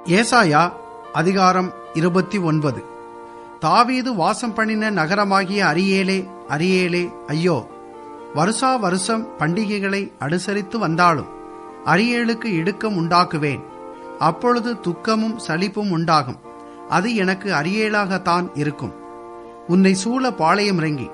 ஏசாயா அதிகாரம் 29. தாவீது வாசம் பண்ணின நகரமாகிய அரியேலே, அரியேலே, ஐயோ! வருஷா வருஷம் பண்டிகைகளை அனுசரித்து வந்தாலும் அரியேலுக்கு இடுக்கம் உண்டாக்குவேன். அப்பொழுது துக்கமும் சலிப்பும் உண்டாகும். அது எனக்கு அரியேலாகத்தான் இருக்கும். உன்னை சூழ பாளையம் இறங்கி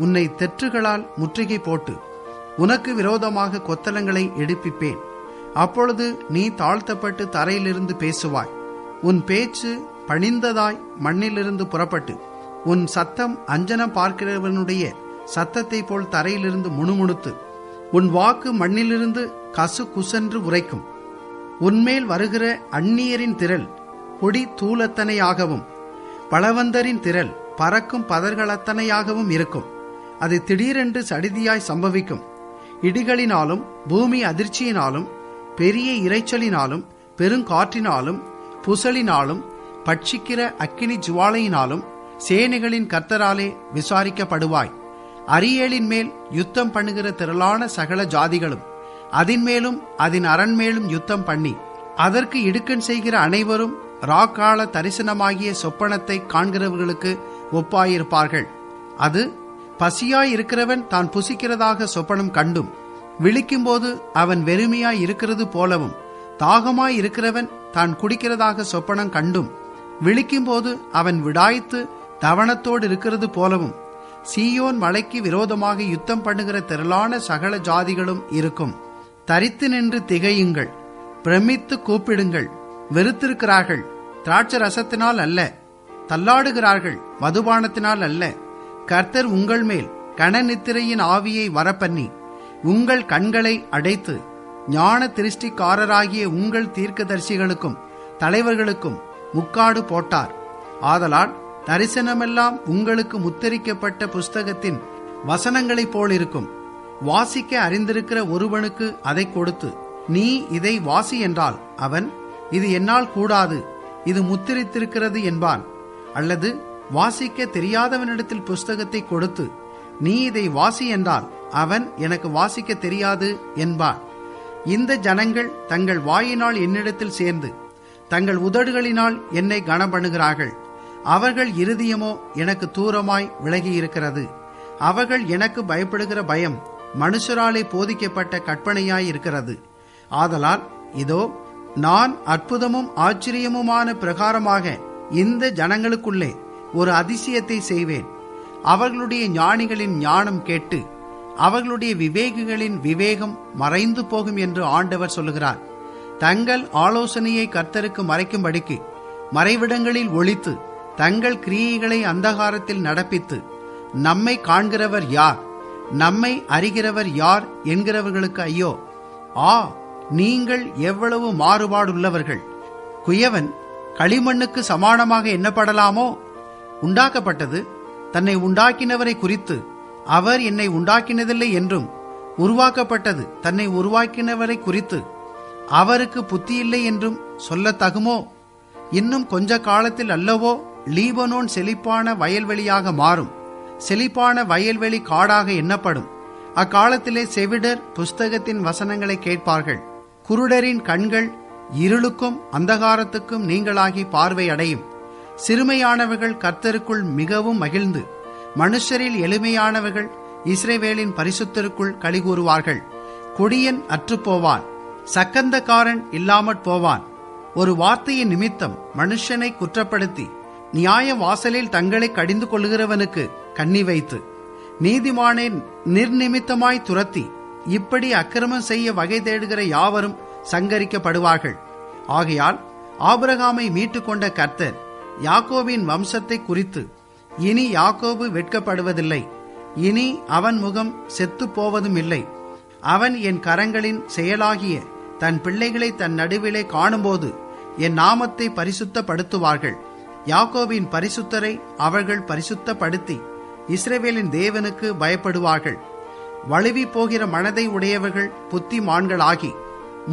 உன்னை தெற்றுகளால் முற்றுகை போட்டு உனக்கு விரோதமாக கொத்தளங்களை எடுப்பிப்பேன். அப்பொழுது நீ தாழ்த்தப்பட்டு தரையிலிருந்து பேசுவாய். உன் பேச்சு பணிந்ததாய் மண்ணிலிருந்து புறப்பட்டு உன் சத்தம் அஞ்சனம் பார்க்கிறவனுடைய சத்தத்தை போல் தரையிலிருந்து முணுமுணுத்து உன் வாக்கு மண்ணிலிருந்து கசு குசென்று உரைக்கும். உன்மேல் வருகிற அந்நியரின் திரள் பொடி தூளத்தனையாகவும் பலவந்தரின் திரள் பறக்கும் பதர்களத்தனையாகவும் இருக்கும். அது திடீரென்று சடிதியாய் சம்பவிக்கும். இடிகளினாலும் பூமி அதிர்ச்சியினாலும் பெரிய இரைச்சலினாலும் பெருங்காற்றினாலும் புசலினாலும் பட்சிக்கிற அக்கினி ஜுவாலையினாலும் சேனைகளின் கர்த்தராலே விசாரிக்கப்படுவாய். அரியேலின் மேல் யுத்தம் பண்ணுகிற திரளான சகல ஜாதிகளும் அதன் மேலும் அதன் அரண்மேலும் யுத்தம் பண்ணி அதற்கு இடுக்கண் செய்கிற அனைவரும் ராக்கால தரிசனமாகிய சொப்பனத்தை காண்கிறவர்களுக்கு ஒப்பாயிருப்பார்கள். அது பசியாயிருக்கிறவன் தான் புசிக்கிறதாக சொப்பனம் கண்டும் விழிக்கும்போது அவன் வெறுமையாய் இருக்கிறது போலவும் தாகமாய் இருக்கிறவன் தான் குடிக்கிறதாக சொப்பனம் கண்டும் விழிக்கும்போது அவன் விடாய்த்து தவணத்தோடு இருக்கிறது போலவும் சீயோன் மலைக்கு விரோதமாக யுத்தம் பண்ணுகிற திரளான சகல ஜாதிகளும் இருக்கும். தரித்து நின்று திகையுங்கள், பிரமித்து கூப்பிடுங்கள். வெறுத்திருக்கிறார்கள், திராட்சை ரசத்தினால் அல்ல; தள்ளாடுகிறார்கள், மதுபானத்தினால் அல்ல. கர்த்தர் உங்கள் மேல் கனநித்திரையின் ஆவியை வரப்பண்ணி உங்கள் கண்களை அடைத்து ஞான திருஷ்டிக்காரராகிய உங்கள் தீர்க்கதரிசிகளுக்கும் தலைவர்களுக்கும் முக்காடு போட்டார். ஆதலால் தரிசனமெல்லாம் உங்களுக்கு முத்தரிக்கப்பட்ட புஸ்தகத்தின் வசனங்களைப் போலிருக்கும். வாசிக்க அறிந்திருக்கிற ஒருவனுக்கு அதை கொடுத்து, நீ இதை வாசி என்றால் அவன், இது என்னால் கூடாது, இது முத்திரித்திருக்கிறது என்பான். அல்லது வாசிக்க தெரியாதவனிடத்தில் புஸ்தகத்தை கொடுத்து, நீ இதை வாசி என்றால் அவன், எனக்கு வாசிக்க தெரியாது என்பான். இந்த ஜனங்கள் தங்கள் வாயினால் என்னிடத்தில் சேர்ந்து தங்கள் உதடுகளினால் என்னை கனம்பண்ணுகிறார்கள். அவர்கள் இருதயமோ எனக்கு தூரமாய் விலகியிருக்கிறது. அவர்கள் எனக்கு பயப்படுகிற பயம் மனுஷராலே போதிக்கப்பட்ட கற்பனையாயிருக்கிறது. ஆதலால் இதோ, நான் அற்புதமும் ஆச்சரியமுமான பிரகாரமாக இந்த ஜனங்களுக்குள்ளே ஒரு அதிசயத்தை செய்வேன். அவர்களுடைய ஞானிகளின் ஞானம் கேட்டு அவர்களுடைய விவேகிகளின் விவேகம் மறைந்து போகும் என்று ஆண்டவர் சொல்லுகிறார். தங்கள் ஆலோசனையை கர்த்தருக்கு மறைக்கும்படிக்கு மறைவிடங்களில் ஒளித்து தங்கள் கிரியைகளை அந்தகாரத்தில் நடப்பித்து, நம்மை காண்கிறவர் யார், நம்மை அறிகிறவர் யார் என்கிறவர்களுக்கு ஐயோ! ஆ, நீங்கள் எவ்வளவு மாறுபாடுள்ளவர்கள்! குயவன் களிமண்ணுக்கு சமானமாக எண்ணப்படலாமோ? உண்டாக்கப்பட்டது தன்னை உண்டாக்கினவரை குறித்து, அவர் என்னை உண்டாக்கினதில்லை என்றும், உருவாக்கப்பட்டது தன்னை உருவாக்கினவரை குறித்து, அவருக்கு புத்தியில்லை என்றும் சொல்லத்தகுமோ? இன்னும் கொஞ்ச காலத்தில் அல்லவோ லீபனோன் செழிப்பான வயல்வெளியாக மாறும், செழிப்பான வயல்வெளி காடாக எண்ணப்படும். அக்காலத்திலே செவிடர் புஸ்தகத்தின் வசனங்களை கேட்பார்கள். குருடரின் கண்கள் இருளுக்கும் அந்தகாரத்துக்கும் நீங்களாகி பார்வை அடையும். சிறுமையானவர்கள் கர்த்தருக்குள் மிகவும் மகிழ்ந்து, மனுஷரில் எளிமையானவர்கள் இஸ்ரவேலின் பரிசுத்தருக்குள் களிகூறுவார்கள். கொடியன் அற்றுப்போவான், சக்கந்தக்காரன் இல்லாமற் போவான். ஒரு வார்த்தையின் நிமித்தம் மனுஷனை குற்றப்படுத்தி நியாய வாசலில் தங்களை கடிந்து கொள்கிறவனுக்கு கண்ணி வைத்து நீதிமானை நிர்நிமித்தமாய் துரத்தி இப்படி அக்கிரமம் செய்ய வகை தேடுகிற யாவரும் சங்கரிக்கப்படுவார்கள். ஆகையால் ஆபிரகாமை மீட்டுக் கொண்ட கர்த்தர் யாக்கோபின் வம்சத்தை குறித்து, இனி யாக்கோபு வெட்கப்படுவதில்லை, இனி அவன் முகம் செத்து போவதும் இல்லை. அவன் என் கரங்களின் செயலாகிய தன் பிள்ளைகளை தன் நடுவிலே காணும்போது என் நாமத்தை பரிசுத்தப்படுத்துவார்கள். யாக்கோபின் பரிசுத்தரை அவர்கள் பரிசுத்தப்படுத்தி இஸ்ரவேலின் தேவனுக்கு பயப்படுவார்கள். வழுவி போகிற மனதை உடையவர்கள் புத்திமான்களாகி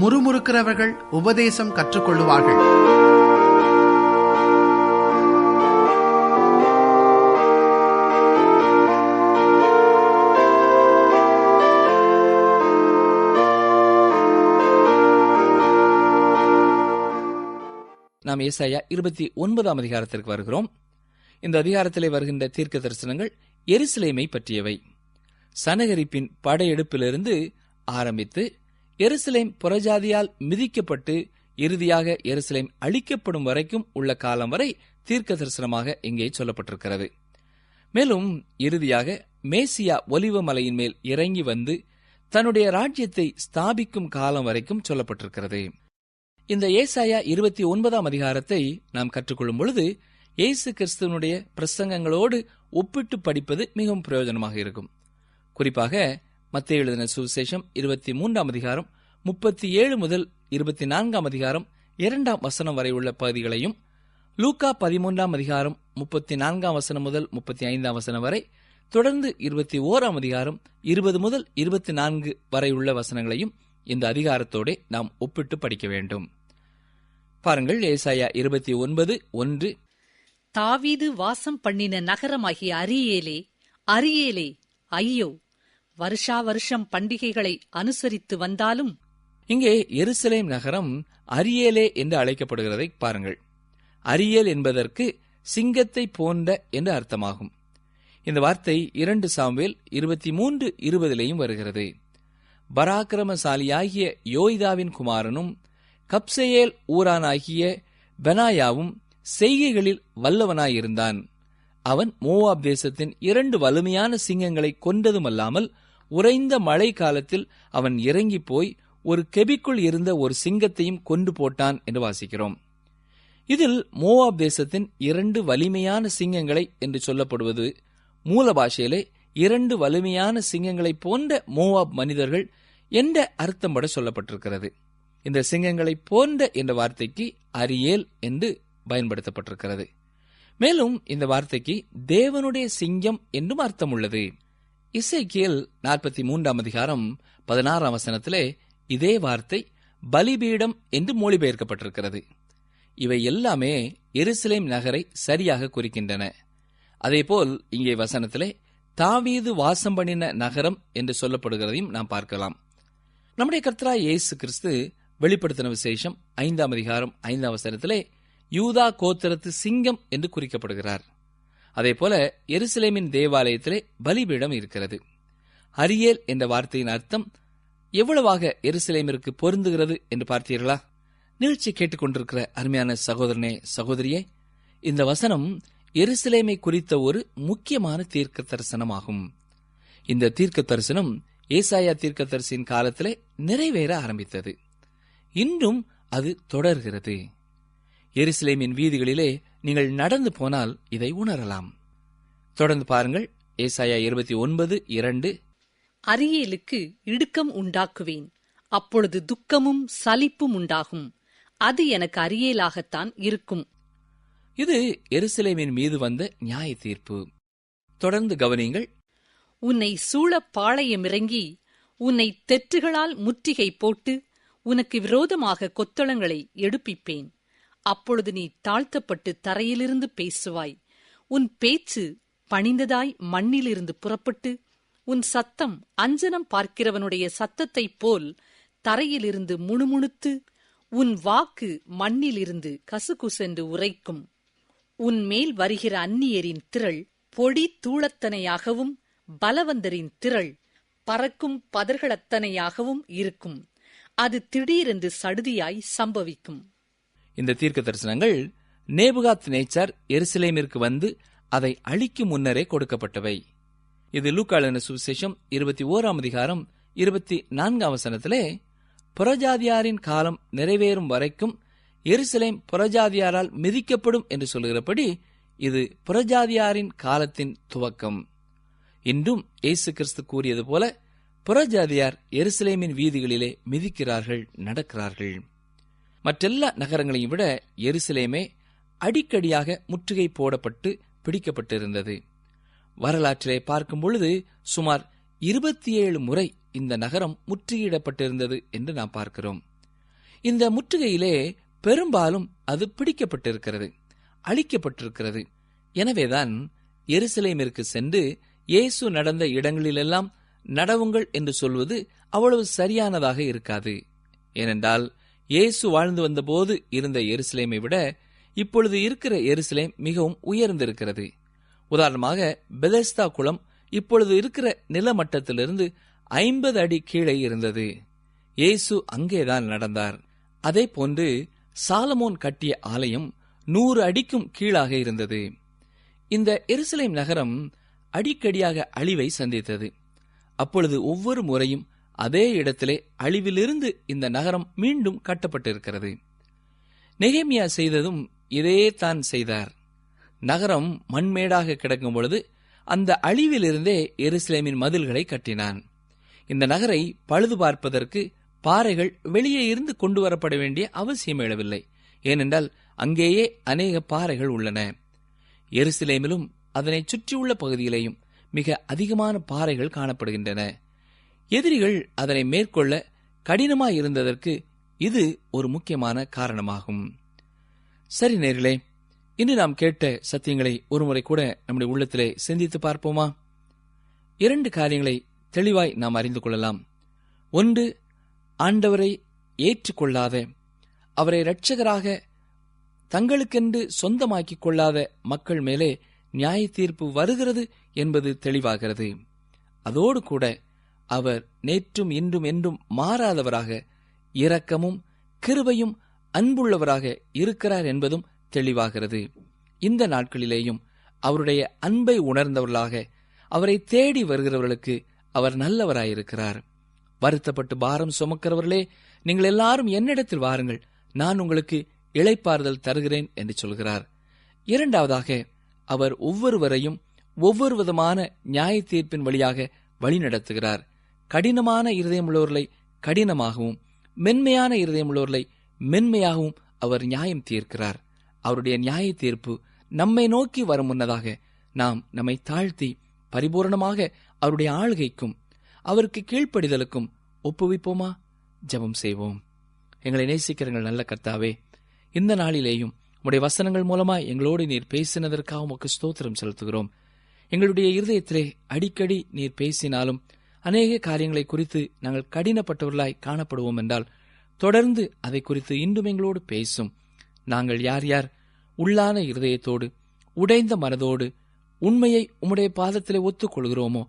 முறுமுறுக்கிறவர்கள் உபதேசம் கற்றுக்கொள்ளுவார்கள். நாம் ஏசாயா 29 அதிகாரத்திற்கு வருகிறோம். இந்த அதிகாரத்திலே வருகின்ற தீர்க்க தரிசனங்கள் எருசலேமை பற்றியவை. சனகரிப்பின் படையெடுப்பிலிருந்து ஆரம்பித்து எருசலேம் புறஜாதியால் மிதிக்கப்பட்டு இறுதியாக எருசலேம் அழிக்கப்படும் வரைக்கும் உள்ள காலம் வரை தீர்க்க தரிசனமாக இங்கே சொல்லப்பட்டிருக்கிறது. மேலும் இறுதியாக மேசியா ஒலிவ மலையின் மேல் இறங்கி வந்து தன்னுடைய ராஜ்யத்தை ஸ்தாபிக்கும் காலம் வரைக்கும் சொல்லப்பட்டிருக்கிறது. இந்த ஏசாயா 29 அதிகாரத்தை நாம் கற்றுக்கொள்ளும் பொழுது இயேசு கிறிஸ்துவனுடைய பிரசங்கங்களோடு ஒப்பிட்டு படிப்பது மிகவும் பிரயோஜனமாக இருக்கும். குறிப்பாக மத்தேயு எழுதின சுவிசேஷம் 23 அதிகாரம் 37 முதல் 24 அதிகாரம் 2 வசனம் வரை உள்ள பகுதிகளையும், லூக்கா 13 அதிகாரம் 34 வசனம் முதல் 35 வசனம் வரை, தொடர்ந்து 21 அதிகாரம் 20 முதல் 24 வரை உள்ள வசனங்களையும் இந்த அதிகாரத்தோடு நாம் ஒப்பிட்டு படிக்க வேண்டும். பாருங்கள், ஏசாயா 29:1. தாவீது வாசம் பண்ணின நகரமாகிய அரியேலே, அரியேலே, ஐயோ! வருஷா வருஷம் பண்டிகைகளை அனுசரித்து வந்தாலும். இங்கே எருசலேம் நகரம் அரியேலே என்று அழைக்கப்படுகிறதை பாருங்கள். அரியேல் என்பதற்கு சிங்கத்தை போன்ற என்று அர்த்தமாகும். இந்த வார்த்தை 2 சாமுவேல் 23:20 வருகிறது. பராக்கிரமசாலியாகிய யோய்தாவின் குமாரனும் கப்சேயேல் ஊரானாகிய பெனாயாவும் செய்கைகளில் வல்லவனாயிருந்தான். அவன் மோவாப் தேசத்தின் 2 வலிமையான சிங்கங்களை கொன்றதுமல்லாமல் உறைந்த மழை காலத்தில் அவன் இறங்கி போய் ஒரு கெபிக்குள் இருந்த ஒரு சிங்கத்தையும் கொண்டு போட்டான் என்று வாசிக்கிறோம். இதில் மோவாப் தேசத்தின் 2 வலிமையான சிங்கங்களை என்று சொல்லப்படுவது மூல பாஷையிலே 2 வலிமையான சிங்கங்களைப் போன்ற மோவாப் மனிதர்கள் என்ற அர்த்தம்பட சொல்லப்பட்டிருக்கிறது. இந்த சிங்கங்களைப் போன்ற என்ற வார்த்தைக்கு அரியேல் என்று பயன்படுத்தப்பட்டிருக்கிறது. மேலும் இந்த வார்த்தைக்கு தேவனுடைய சிங்கம் என்றும் அர்த்தம் உள்ளது. எசேக்கியேல் 43 அதிகாரம் 16 வசனத்திலே இதே வார்த்தை பலிபீடம் என்று மொழிபெயர்க்கப்பட்டிருக்கிறது. இவை எல்லாமே எருசலேம் நகரை சரியாக குறிக்கின்றன. அதேபோல் இங்கே வசனத்திலே தாவீது வாசம் பண்ணின நகரம் என்று சொல்லப்படுகிறதையும் நாம் பார்க்கலாம். நம்முடைய கர்த்தராகிய இயேசு கிறிஸ்து வெளிப்படுத்தின விசேஷம் 5 அதிகாரம் 5 வசனத்திலே யூதா கோத்திரத்து சிங்கம் என்று குறிக்கப்படுகிறார். அதேபோல எருசலேமின் தேவாலயத்திலே பலிபீடம் இருக்கிறது. அரியேல் என்ற வார்த்தையின் அர்த்தம் எவ்வளவாக எருசலேமிற்கு பொருந்துகிறது என்று பார்த்தீர்களா? நிகழ்ச்சி கேட்டுக்கொண்டிருக்கிற அருமையான சகோதரனே, சகோதரியே, இந்த வசனம் எருசலேமை குறித்த ஒரு முக்கியமான தீர்க்க தரிசனமாகும். இந்த தீர்க்க தரிசனம் ஏசாயா தீர்க்கதரிசியின் காலத்திலே நிறைவேற ஆரம்பித்தது. இன்றும் அது தொடர்கிறது. எருசலேமின் வீதிகளிலே நீங்கள் நடந்து போனால் இதை உணரலாம். தொடர்ந்து பாருங்கள், ஏசாயா 29:2. அரியேலுக்கு இடுக்கம் உண்டாக்குவேன், அப்பொழுது துக்கமும் சலிப்பும் உண்டாகும், அது எனக்கு அரியேலாகத்தான் இருக்கும். இது எருசலேமின் மீது வந்த நியாய தீர்ப்பு. தொடர்ந்து கவனியுங்கள். உன்னை சூழ பாளையமிறங்கி உன்னை தெற்றுகளால் முற்றுகை போட்டு உனக்கு விரோதமாக கொத்தளங்களை எடுப்பிப்பேன். அப்பொழுது நீ தாழ்த்தப்பட்டு தரையிலிருந்து பேசுவாய். உன் பேச்சு பணிந்ததாய் மண்ணிலிருந்து புறப்பட்டு உன் சத்தம் அஞ்சனம் பார்க்கிறவனுடைய சத்தத்தைப் போல் தரையிலிருந்து முணுமுணுத்து உன் வாக்கு மண்ணிலிருந்து கசுகுசென்று உரைக்கும். உன் மேல் வருகிற அந்நியரின் திரள் பொடி தூளத்தனையாகவும் பலவந்தரின் திரள் பறக்கும் பதர்களத்தனையாகவும் இருக்கும். அது திடீரென்று சடுதியாய் சம்பவிக்கும். இந்த தீர்க்க தரிசனங்கள் நேபுகாத் நேச்சார் எருசலேமிற்கு வந்து அதை அழிக்கும் முன்னரே கொடுக்கப்பட்டவை. இது லூக்கா எழுதின சுவிசேஷம் 21 அதிகாரம் 24 வசனத்திலே புறஜாதியாரின் காலம் நிறைவேறும் வரைக்கும் எருசலேம் புறஜாதியாரால் மிதிக்கப்படும் என்று சொல்கிறபடி இது புறஜாதியாரின் காலத்தின் துவக்கம். இன்றும் இயேசு கிறிஸ்து கூறியது போல புறஜாதியார் எருசலேமின் வீதிகளிலே மிதிக்கிறார்கள், நடக்கிறார்கள். மற்றெல்லா நகரங்களையும் விட எருசலேமே அடிக்கடியாக முற்றுகை போடப்பட்டு பிடிக்கப்பட்டிருந்தது. வரலாற்றிலே பார்க்கும் பொழுது சுமார் 27 முறை இந்த நகரம் முற்றுகையிடப்பட்டிருந்தது என்று நாம் பார்க்கிறோம். இந்த முற்றுகையிலே பெரும்பாலும் அது பிடிக்கப்பட்டிருக்கிறது, அழிக்கப்பட்டிருக்கிறது. எனவேதான் எருசலேமிற்கு சென்று இயேசு நடந்த இடங்களிலெல்லாம் நடவுங்கள் என்று சொல்வது அவ்வளவு சரியானதாக இருக்காது. ஏனென்றால் இயேசு வாழ்ந்து வந்தபோது இருந்த எருசலேமை விட இப்பொழுது இருக்கிற எருசலேம் மிகவும் உயர்ந்திருக்கிறது. உதாரணமாக, பெதெஸ்தா குளம் இப்பொழுது இருக்கிற நிலமட்டத்திலிருந்து 50 அடி கீழே இருந்தது. இயேசு அங்கேதான் நடந்தார். அதே போன்று சாலமோன் கட்டிய ஆலயம் 100 அடிக்கும் கீழாக இருந்தது. இந்த எருசலேம் நகரம் அடிக்கடியாக அழிவை சந்தித்தது. அப்பொழுது ஒவ்வொரு முறையும் அதே இடத்திலே அழிவிலிருந்து இந்த நகரம் மீண்டும் கட்டப்பட்டிருக்கிறது. நெகேமியா செய்ததும் இதே தான் செய்தார். நகரம் மண்மேடாக கிடக்கும் பொழுது அந்த அழிவிலிருந்தே எருசலேமின் மதில்களை கட்டினான். இந்த நகரை பழுது பார்ப்பதற்கு பாறைகள் வெளியே இருந்து கொண்டு வரப்பட வேண்டிய அவசியம் எழவில்லை. ஏனென்றால் அங்கேயே அநேக பாறைகள் உள்ளன. எருசலேமிலும் அதனை சுற்றியுள்ள பகுதியிலேயும் மிக அதிகமான பாறைகள் காணப்படுகின்றன. எதிரிகள் அதனை மேற்கொள்ள கடினமாயிருந்ததற்கு இது ஒரு முக்கியமான காரணமாகும். சரி நேயர்களே, இன்று நாம் கேட்ட சத்தியங்களை ஒருமுறை கூட நம்முடைய உள்ளத்திலே சிந்தித்து பார்ப்போமா? 2 காரியங்களை தெளிவாய் நாம் அறிந்து கொள்ளலாம். ஒன்று, ஆண்டவரை ஏற்றுக்கொள்ளாத, அவரை இரட்சகராக தங்களுக்கென்று சொந்தமாக்கிக் கொள்ளாத மக்கள் மேலே நியாய தீர்ப்பு வருகிறது என்பது தெளிவாகிறது. அதோடு கூட அவர் நேற்றும் இன்றும் என்றும் மாறாதவராக, இரக்கமும் கிருபையும் அன்புள்ளவராக இருக்கிறார் என்பதும் தெளிவாகிறது. இந்த நாட்களிலேயும் அவருடைய அன்பை உணர்ந்தவர்களாக அவரை தேடி வருகிறவர்களுக்கு அவர் நல்லவராயிருக்கிறார். வருத்தப்பட்டு பாரம் சுமக்கிறவர்களே, நீங்கள் எல்லாரும் என்னிடத்தில் வாருங்கள், நான் உங்களுக்கு இளைப்பாறுதல் தருகிறேன் என்று சொல்கிறார். இரண்டாவதாக, அவர் ஒவ்வொருவரையும் ஒவ்வொரு விதமான நியாய தீர்ப்பின் வழியாக வழிநடத்துகிறார். கடினமான இருதயமுள்ளவர்களை கடினமாகவும், மென்மையான இருதயமுள்ளவர்களை மென்மையாகவும் அவர் நியாயம் தீர்க்கிறார். அவருடைய நியாய தீர்ப்பு நம்மை நோக்கி வரும் முன்னதாக நாம் நம்மை தாழ்த்தி பரிபூரணமாக அவருடைய ஆளுகைக்கும் அவருக்கு கீழ்ப்படிதலுக்கும் ஒப்புவிப்போமா? ஜெபம் செய்வோம். எங்களை நேசிக்கிறங்கள் நல்ல கர்த்தாவே, இந்த நாளிலேயும் உம்முடைய வசனங்கள் மூலமாய் எங்களோடு நீர் பேசினதற்காக உமக்கு ஸ்தோத்திரம் செலுத்துகிறோம். எங்களுடைய இருதயத்திலே அடிக்கடி நீர் பேசினாலும் அநேக காரியங்களை குறித்து நாங்கள் கடினப்பட்டவர்களாய் காணப்படுவோம் என்றால், தொடர்ந்து அதை குறித்து இன்றும் எங்களோடு பேசும். நாங்கள் யார் யார் உள்ளான இருதயத்தோடு உடைந்த மனதோடு உண்மையை உம்முடைய பாதத்திலே ஒத்துக்கொள்கிறோமோ,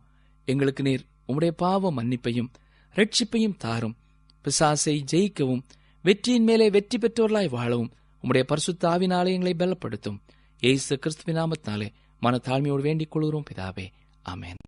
எங்களுக்கு நீர் உம்முடைய பாவ மன்னிப்பையும் இரட்சிப்பையும் தாரும். பிசாசை ஜெயிக்கவும் வெற்றியின் மேலே வெற்றி பெற்றவர்களாய் வாழவும் உம்முடைய பரிசுத்த ஆவினாலே எங்களை பலப்படுத்தும். இயேசு கிறிஸ்துவின் நாமத்தினாலே மனத்தாழ்மையோடு வேண்டிக் கொள்கிறோம் பிதாவே, ஆமென்.